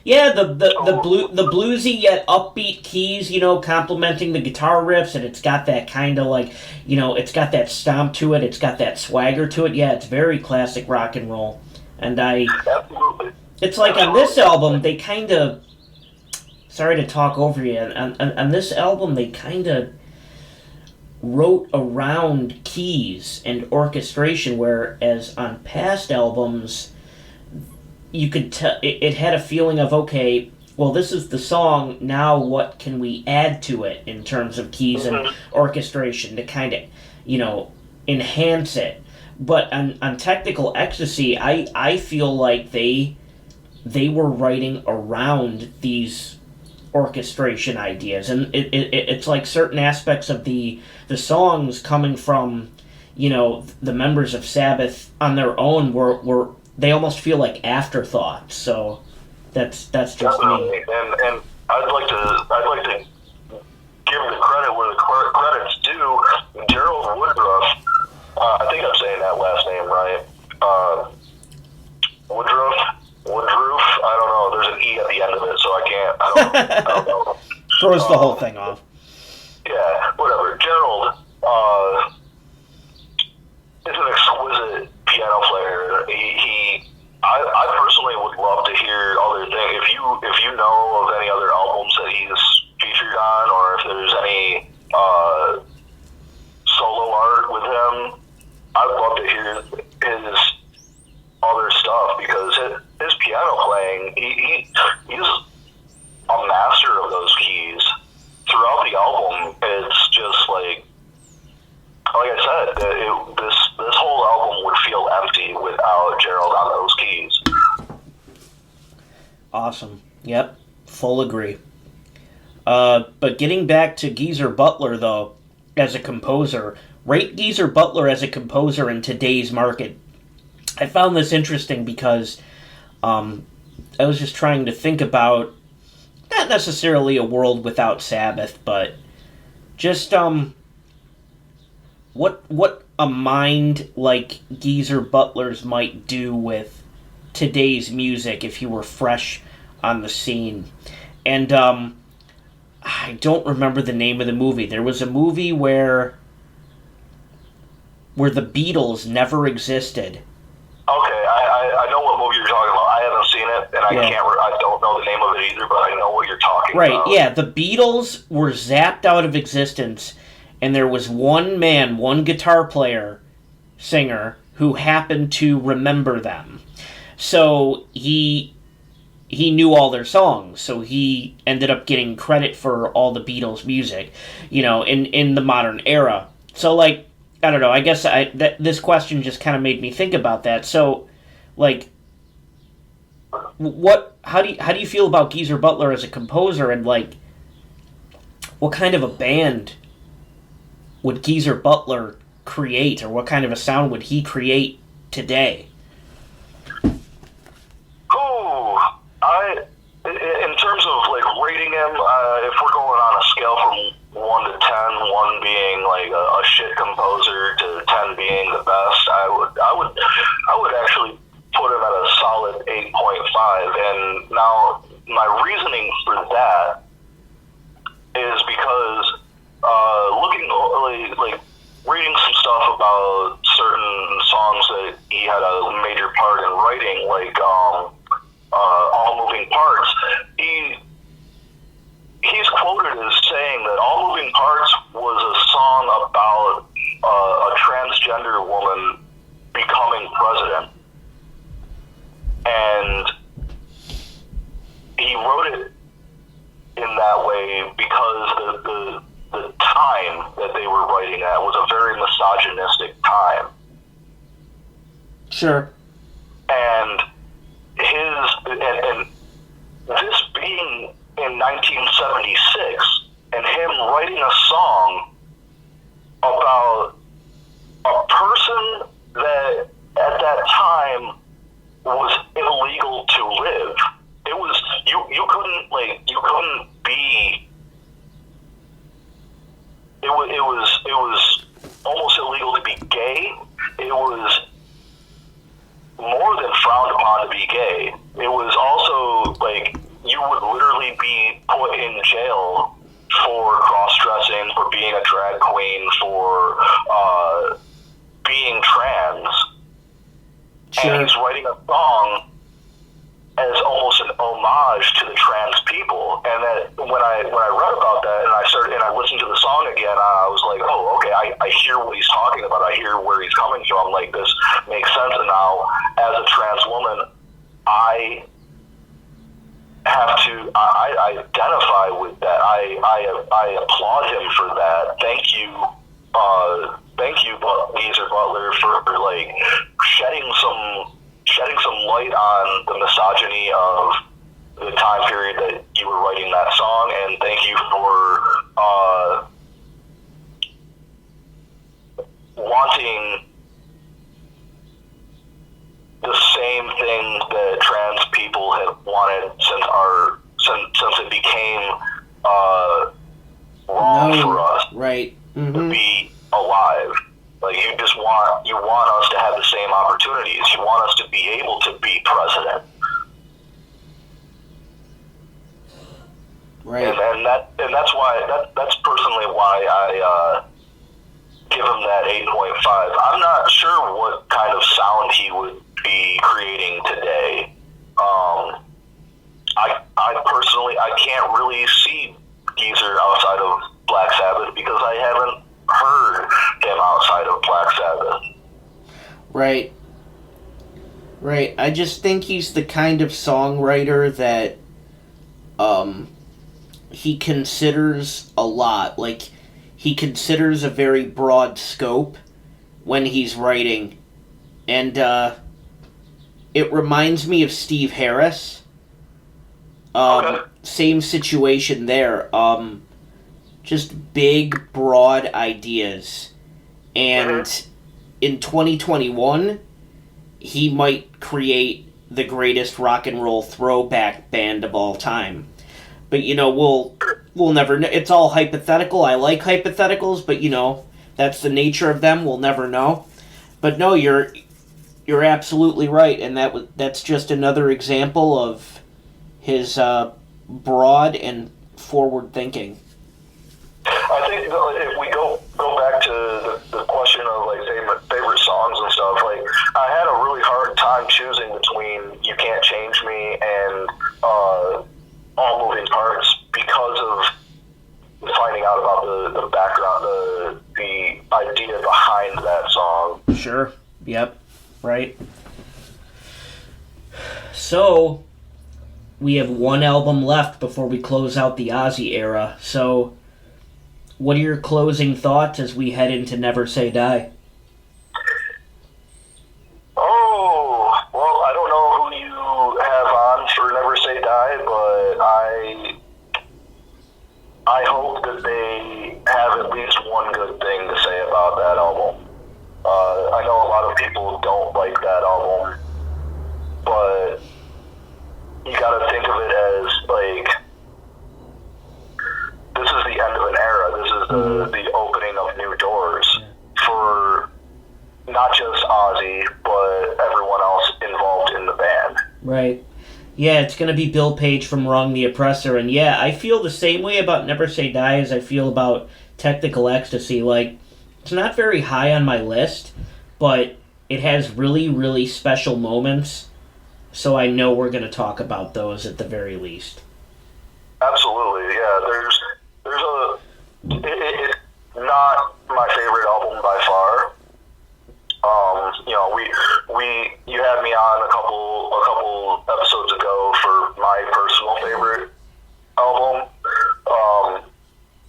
Yeah, the bluesy yet upbeat keys, complementing the guitar riffs, and it's got that kind of like, it's got that stomp to it, it's got that swagger to it. Yeah, it's very classic rock and roll. And Absolutely. It's like on this album, they kind of, sorry to talk over you, on this album, they kind of wrote around keys and orchestration, whereas on past albums, you could tell it had a feeling of, okay, well, this is the song, now what can we add to it in terms of keys and orchestration to kind of, enhance it. But on Technical Ecstasy, I feel like they were writing around these orchestration ideas, and it's like certain aspects of the songs coming from, the members of Sabbath on their own were they almost feel like afterthoughts. So that's just Definitely. me. And I'd like to give the credit where the credit's due. Gerald Woodruff, I think I'm saying that last name right. Woodruff. I don't know. There's an E at the end of it, so I don't know. Throws the whole thing off. Yeah, whatever. Gerald is an exquisite piano player. I personally would love to hear other things. If you know of any other albums that he's featured on, or if there's any solo art with him, I'd love to hear his other stuff, because his piano playing, he's a master of those keys. Throughout the album, it's just like I said, this whole album would feel empty without Gerald on those keys. Awesome. Yep. Full agree. But getting back to Geezer Butler, though, as a composer, rate Geezer Butler as a composer in today's market. I found this interesting because I was just trying to think about not necessarily a world without Sabbath, but just what a mind like Geezer Butler's might do with today's music if he were fresh on the scene. And I don't remember the name of the movie. There was a movie where the Beatles never existed. Okay, I know what movie you're talking about. I haven't seen it, and I don't know the name of it either, but I know what you're talking about. Right, yeah, the Beatles were zapped out of existence, and there was one man, one guitar player, singer, who happened to remember them. So he knew all their songs, so he ended up getting credit for all the Beatles' music, in the modern era. So, like, I don't know, I guess this question just kind of made me think about that. So, like, how do you feel about Geezer Butler as a composer, and, like, what kind of a band would Geezer Butler create, or what kind of a sound would he create today? In terms of like rating him, if we're going on a scale from 1 to 10, 1 being like a shit composer to 10 being the best, I would actually put him at a solid 8.5. And now my reasoning for that is because looking like reading some stuff about certain songs that he had a major part in writing, like All Moving Parts, he's quoted as saying that All Moving Parts was a song about a transgender woman becoming president. And he wrote it in that way because the time that they were writing at was a very misogynistic time. Sure. And this being in 1976, and him writing a song about a person that at that time was illegal to live. It was you couldn't be. It was almost illegal to be gay. It was drag queen for being trans. Sure. And he's writing a song as almost an homage to the trans people. And that when I read about that and I listened to the song again, I was like, oh, okay, I hear what he's talking about. I hear where he's coming from. Like, this makes sense. And now, as a trans woman, I identify with that. I applaud him for that. Thank you, Geezer Butler, for like shedding some light on the misogyny of the time period that you were writing that song, and thank you for wanting the same thing that trans people have wanted since it became wrong for us, right, to be alive. Like, you want us to have the same opportunities. You want us to be able to be president. Right. And that's personally why I give him that 8.5. I'm not sure what kind of sound he would be creating today. I personally, I can't really see Geezer outside of Black Sabbath because I haven't heard him outside of Black Sabbath. Right. Right. I just think he's the kind of songwriter that he considers a lot. Like, he considers a very broad scope when he's writing. And it reminds me of Steve Harris. Okay. Same situation there. Just big, broad ideas. And in 2021, he might create the greatest rock and roll throwback band of all time. But, you know, we'll never know. It's all hypothetical. I like hypotheticals, but, you know, that's the nature of them. We'll never know. But no, you're absolutely right, and that's just another example of his broad and forward thinking. I think if we go back to the question of like favorite songs and stuff, like, I had a really hard time choosing between "You Can't Change Me" and "All Moving Parts" because of finding out about the background, the idea behind that song. Sure. Yep. Right. So, we have one album left before we close out the Ozzy era. So, what are your closing thoughts as we head into Never Say Die? Oh, well, I don't know who you have on for Never Say Die, but I hope that they have at least one good thing to say about that album. I know a lot of people don't like that album, but you gotta think of it as, like, this is the end of an era. This is the opening of new doors for not just Ozzy, but everyone else involved in the band. Right. Yeah, it's going to be Bill Page from Wrong the Oppressor. And yeah, I feel the same way about Never Say Die as I feel about Technical Ecstasy. Like, it's not very high on my list, but it has really, really special moments. So I know we're going to talk about those at the very least. Absolutely, yeah. It's not my favorite album by far. You know, you had me on a couple episodes ago for my personal favorite album.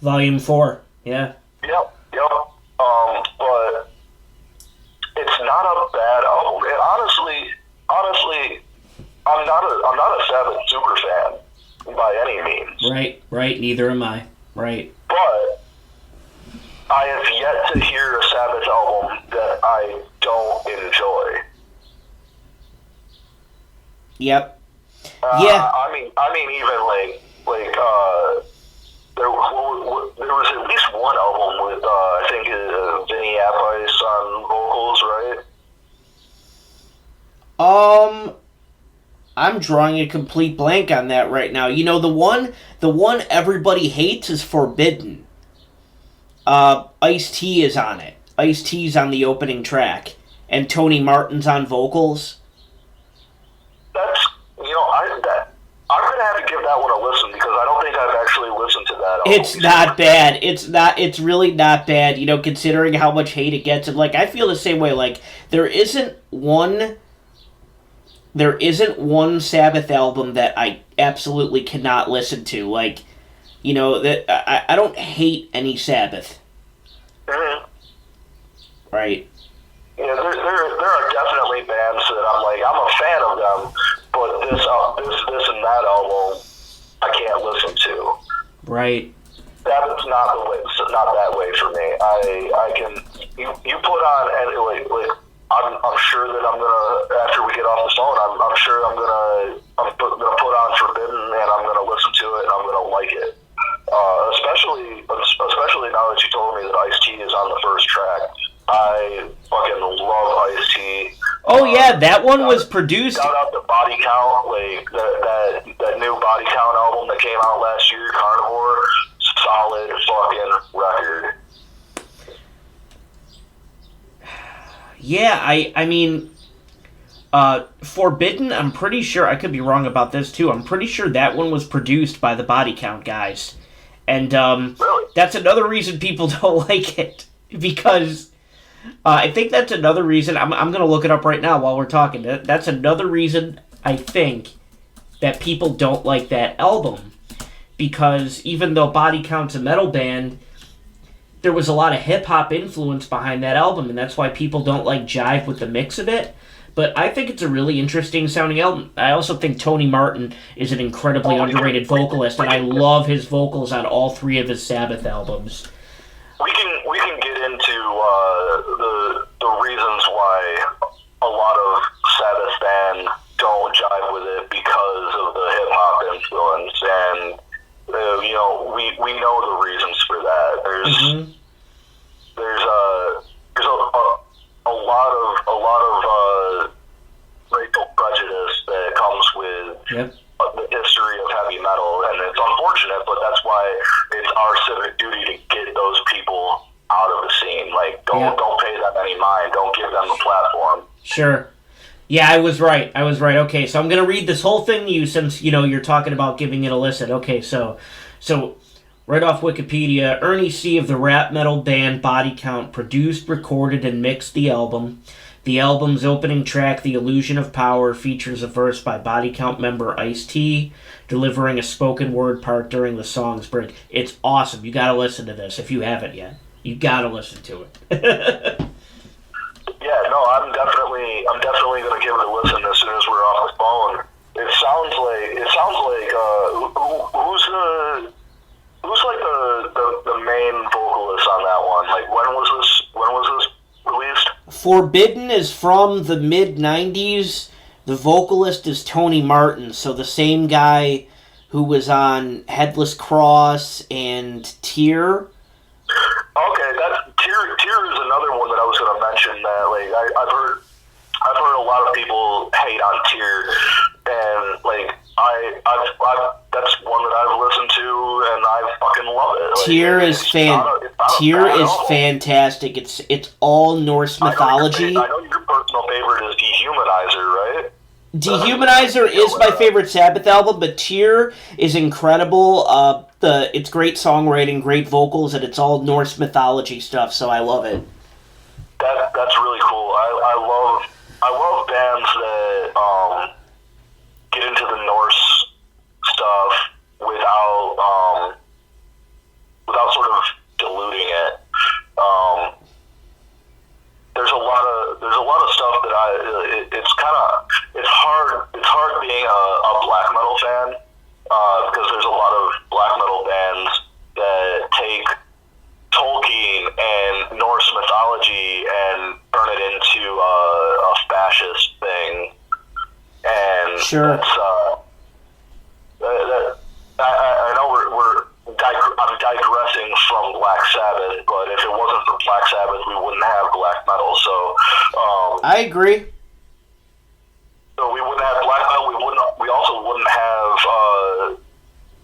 Volume 4, yeah. Yep. But it's not a bad album. And honestly, I'm not a Sabbath super fan by any means. Right. Neither am I. Right. But I have yet to hear a Sabbath album that I don't enjoy. Yep. Yeah. I mean, even there was at least one album with I think Vinny Appice on vocals, right? I'm drawing a complete blank on that right now. You know, the one everybody hates is Forbidden. Ice-T is on it. Ice-T's on the opening track. And Tony Martin's on vocals. That's, I'm going to have to give that one a listen because I don't think I've actually listened to that. It's not bad. It's really not bad, considering how much hate it gets. And, I feel the same way. There isn't one Sabbath album that I absolutely cannot listen to. That I don't hate any Sabbath. Mm-hmm. Right. Yeah, there are definitely bands that I'm a fan of them, but this and that album I can't listen to. Right. That's not the way. Not that way for me. I can. You put on and I'm sure that I'm gonna, after we get off the phone, I'm sure I'm gonna put on Forbidden and I'm gonna listen to it and I'm gonna like it. Especially now that you told me that Ice-T is on the first track. I fucking love Ice-T. Oh yeah, that one was produced. Shout out to Body Count, that new Body Count album that came out last year, Carnivore. Solid fucking record. Yeah, I mean, Forbidden, I'm pretty sure, I could be wrong about this too, I'm pretty sure that one was produced by the Body Count guys. And really? That's another reason people don't like it. Because I think that's another reason, I'm going to look it up right now while we're talking. That's another reason, I think, that people don't like that album. Because even though Body Count's a metal band, there was a lot of hip-hop influence behind that album, and that's why people don't jive with the mix of it. But I think it's a really interesting sounding album. I also think Tony Martin is an incredibly underrated vocalist, and I love his vocals on all three of his Sabbath albums. We can get into the reasons why a lot of Sabbath fans don't jive with it because of the hip-hop influence, and we know the reasons for that. There's a lot of racial prejudice that comes with the history of heavy metal, and it's unfortunate, but that's why it's our civic duty to get those people out of the scene. Don't pay them any mind. Don't give them a platform. Sure. Yeah, I was right. Okay, so I'm going to read this whole thing to you since, you're talking about giving it a listen. Okay, so right off Wikipedia, Ernie C. of the rap metal band Body Count produced, recorded, and mixed the album. The album's opening track, The Illusion of Power, features a verse by Body Count member Ice-T, delivering a spoken word part during the song's bridge. It's awesome. You gotta listen to this if you haven't yet. You gotta listen to it. Yeah, no, I'm definitely gonna give it a listen as soon as we're off the phone. It sounds like who's the main vocalist on that one? When was this released? Forbidden is from the mid-90s. The vocalist is Tony Martin, so the same guy who was on Headless Cross and Tear. Okay, Tear is another one that I was going to mention. That I've heard a lot of people hate on Tear, and I've that's one that I've listened to, and I fucking love it. Tear is fantastic. It's all Norse mythology. I know your personal favorite is Dehumanizer, right? Dehumanizer is my favorite Sabbath album, but Tear is incredible. It's great songwriting, great vocals, and it's all Norse mythology stuff. So I love it. That's really cool. I love bands that get into the Norse stuff without sort of diluting it. There's a lot of stuff that it's hard being a black metal fan because there's a lot of black metal bands that take Tolkien and Norse mythology and turn it into a fascist thing, and sure. I know I'm digressing from Black Sabbath, but if it wasn't for Black Sabbath, we wouldn't have black metal. So I agree. So we wouldn't have black metal. We also wouldn't have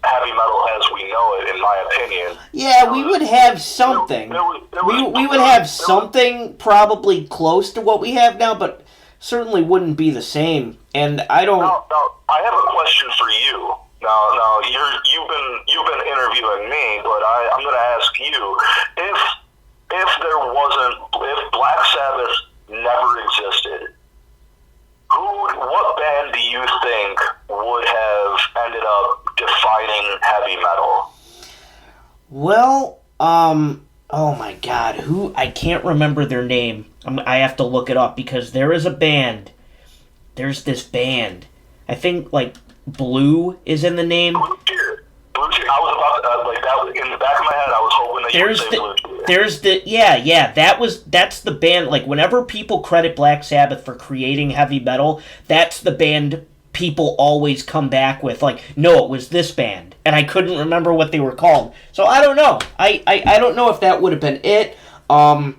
heavy metal as we know it in in my opinion. Yeah, we would have something. We would have something probably close to what we have now, but certainly wouldn't be the same. And I don't. Now, I have a question for you. Now, you've been interviewing me, but I'm going to ask you if Black Sabbath never existed, what band do you think would have ended up defining heavy metal? Well, oh my God, I can't remember their name. I have to look it up because there is a band. There's this band. I think, like, Blue is in the name. Blue Cheer. I was about to, that was in the back of my head, I was hoping that you would say Blue Cheer. That's the band, like, whenever people credit Black Sabbath for creating heavy metal, that's the band people always come back with, like, no, it was this band, and I couldn't remember what they were called. So I don't know. I don't know if that would have been it. And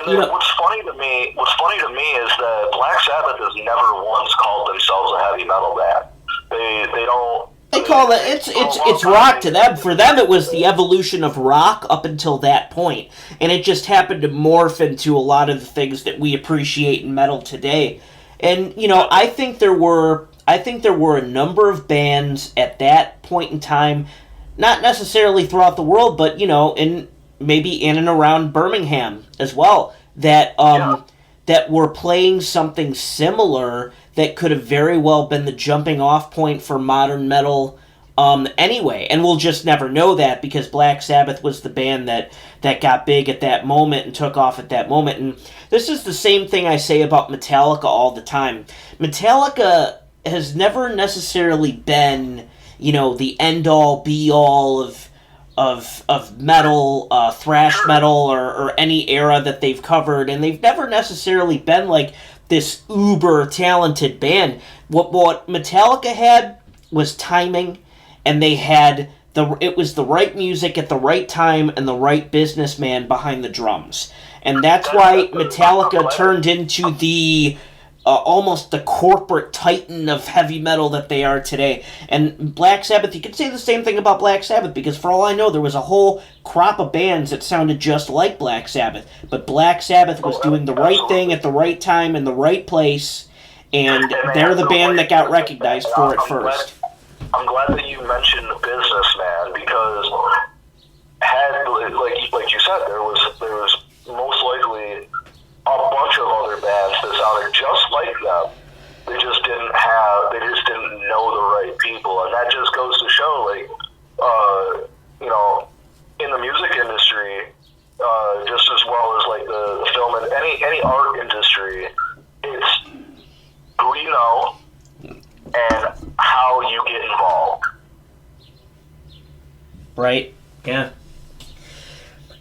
then what's funny to me is that Black Sabbath has never once called themselves a heavy metal band. They don't. They call it it's rock to them. For them, it was the evolution of rock up until that point, and it just happened to morph into a lot of the things that we appreciate in metal today. And I think there were a number of bands at that point in time, not necessarily throughout the world, but maybe in and around Birmingham as well, that that were playing something similar that could have very well been the jumping off point for modern metal anyway. And we'll just never know that because Black Sabbath was the band that got big at that moment and took off at that moment. And this is the same thing I say about Metallica all the time. Metallica has never necessarily been, the end-all, be-all of metal, thrash metal, or any era that they've covered, and they've never necessarily been like this uber talented band. What Metallica had was timing, and they had it was the right music at the right time and the right businessman behind the drums, and that's why Metallica turned into the almost the corporate titan of heavy metal that they are today. And Black Sabbath, you could say the same thing about Black Sabbath, because for all I know, there was a whole crop of bands that sounded just like Black Sabbath. But Black Sabbath was doing the right thing at the right time in the right place, and they're the band that got recognized for it first. I'm glad that you mentioned the businessman, because like you said, there was most likely a bunch of other bands that sounded just like them. They just didn't know the right people, and that just goes to show, in the music industry, just as well as like the film and any art industry, it's who you know and how you get involved. Right. Yeah.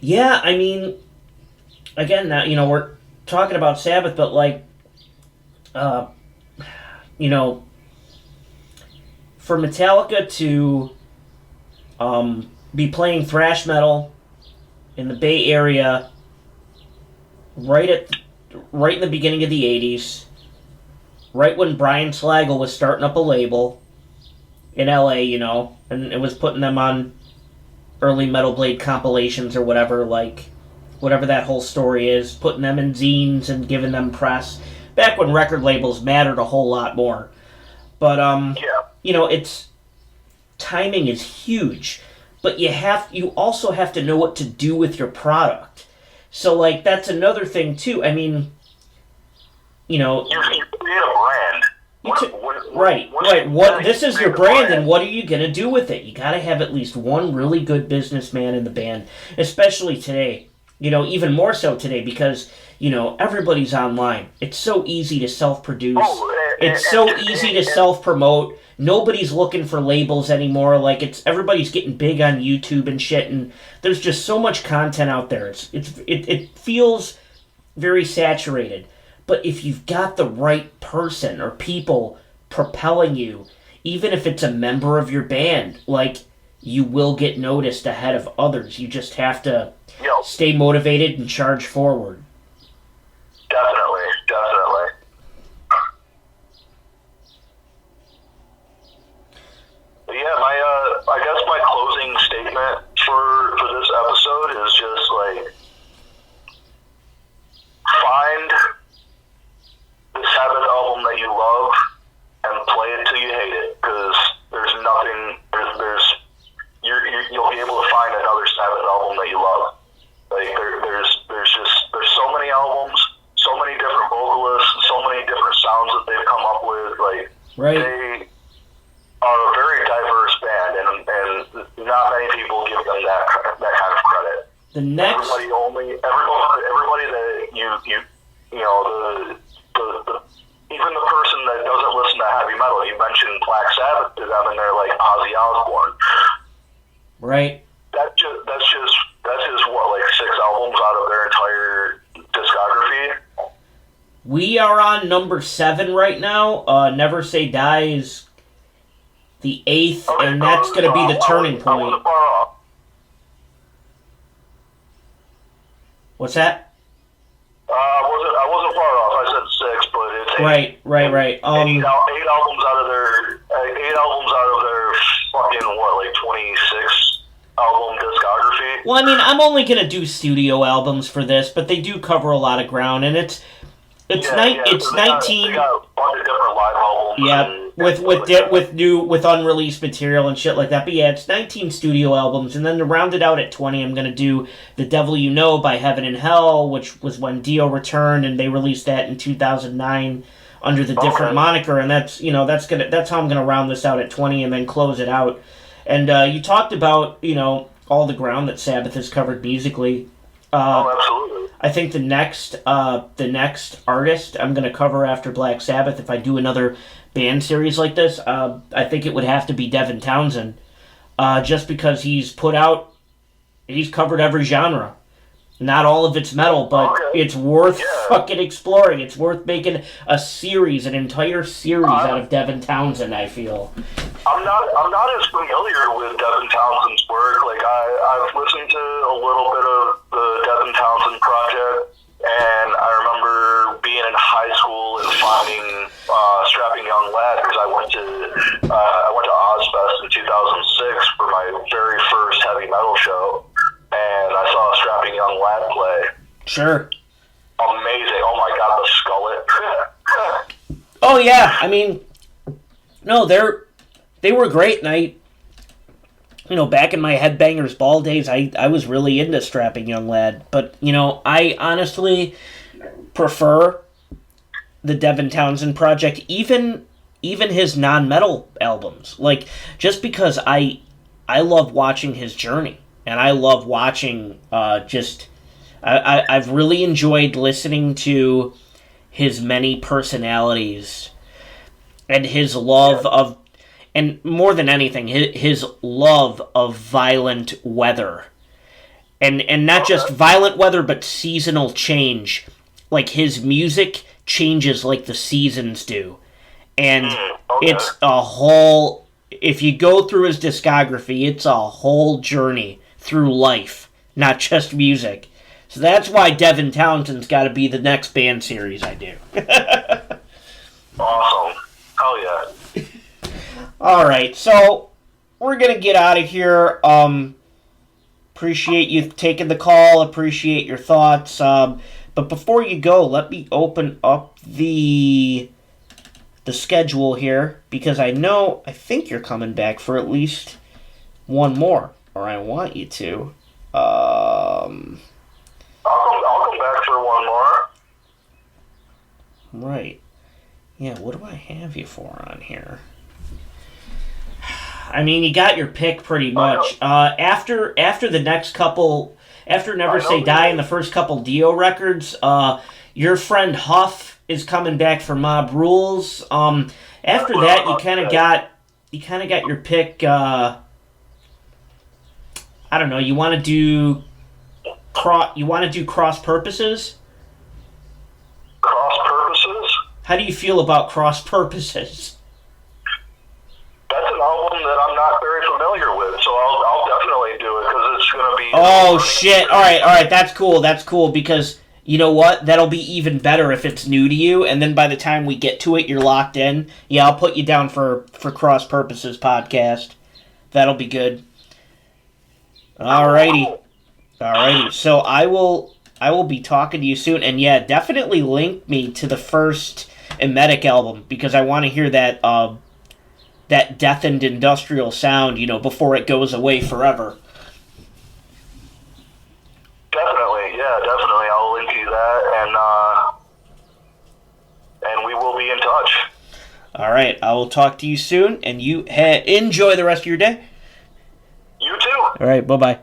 Yeah. I mean, again, now we're talking about Sabbath, but for Metallica to be playing thrash metal in the Bay Area right in the beginning of the 80s, right when Brian Slagle was starting up a label in LA, and it was putting them on early Metal Blade compilations or whatever that whole story is, putting them in zines and giving them press, back when record labels mattered a whole lot more. But, it's, timing is huge, but you also have to know what to do with your product. So, that's another thing, too. I mean, you create a brand. Right. This is your brand, and what are you going to do with it? You got to have at least one really good businessman in the band, especially today. Even more so today because, everybody's online. It's so easy to self-produce. It's so easy to self-promote. Nobody's looking for labels anymore. Everybody's getting big on YouTube and shit, and there's just so much content out there. It feels very saturated. But if you've got the right person or people propelling you, even if it's a member of your band, you will get noticed ahead of others. You just have to stay motivated and charge forward. Definitely. But yeah, I guess my closing statement Right. They are a very diverse band, and not many people give them that kind of credit. The next, everybody that you know, the even the person that doesn't listen to heavy metal, you mentioned Black Sabbath to them, and they're like Ozzy Osbourne. right. That's just what, like 6 albums out of their entire discography. We are on number 7 right now. Never Say Die is the 8th, Okay, and that's going to be the turning I point. wasn't far off. What's that? I wasn't far off. I said 6, but it's 8. Right. 8 albums out of their fucking what, like 26 album discography. Well, I mean, I'm only going to do studio albums for this, but they do cover a lot of ground, and it's They 19. got a bunch of different live albums. Yeah, with unreleased material and shit like that. But yeah, it's 19 studio albums, and then to round it out at 20, I'm gonna do The Devil You Know by Heaven and Hell, which was when Dio returned, and they released that in 2009 under the different moniker, and that's how I'm gonna round this out at 20, and then close it out. And you talked about all the ground that Sabbath has covered musically. Absolutely. I think the next artist I'm going to cover after Black Sabbath, if I do another band series like this, I think it would have to be Devin Townsend, just because he's covered every genre. Not all of it's metal, but it's worth fucking exploring. It's worth making an entire series out of Devin Townsend, I feel. I'm not as familiar with Devin Townsend's work. Like I've listened to a little bit of the Devin Townsend project, and I remember being in high school and finding Strapping Young Lad, because I went to Ozfest in 2006 for my very first heavy metal show, and I saw Strapping Young Lad play. Sure. Amazing. Oh my god, the skullet. Oh yeah, I mean, no, they were great, and back in my Headbangers Ball days, I was really into Strapping Young Lad. But, I honestly prefer the Devin Townsend project, even his non-metal albums. Like, just because I love watching his journey, and I love watching I've really enjoyed listening to his many personalities and his love of, and more than anything, his love of violent weather. And not just violent weather, but seasonal change. Like, his music changes like the seasons do. And it's a whole, if you go through his discography, it's a whole journey through life, not just music. So that's why Devin Townsend's got to be the next band series I do. Awesome. Hell yeah. All right, so we're going to get out of here. Appreciate you taking the call. Appreciate your thoughts. But before you go, let me open up the schedule here, because I think you're coming back for at least one more, or I want you to. I'll come back for one more. Right. Yeah, what do I have you for on here? I mean, you got your pick pretty much. After the next couple, after Never Say Die and the first couple Dio records, your friend Huff is coming back for Mob Rules. After that, you kind of got your pick. I don't know. You want to do Cross Purposes? Cross Purposes? How do you feel about Cross Purposes? That's an album that I'm not very familiar with, so I'll definitely do it, because it's going to be... Oh, shit. All right, that's cool, because you know what? That'll be even better if it's new to you, and then by the time we get to it, you're locked in. Yeah, I'll put you down for Cross Purposes podcast. That'll be good. Alrighty. So I will be talking to you soon, and yeah, definitely link me to the first Emetic album, because I want to hear that deafened industrial sound, before it goes away forever. Definitely. I'll link you that, and we will be in touch. All right, I will talk to you soon, and you enjoy the rest of your day. You too. All right, bye-bye.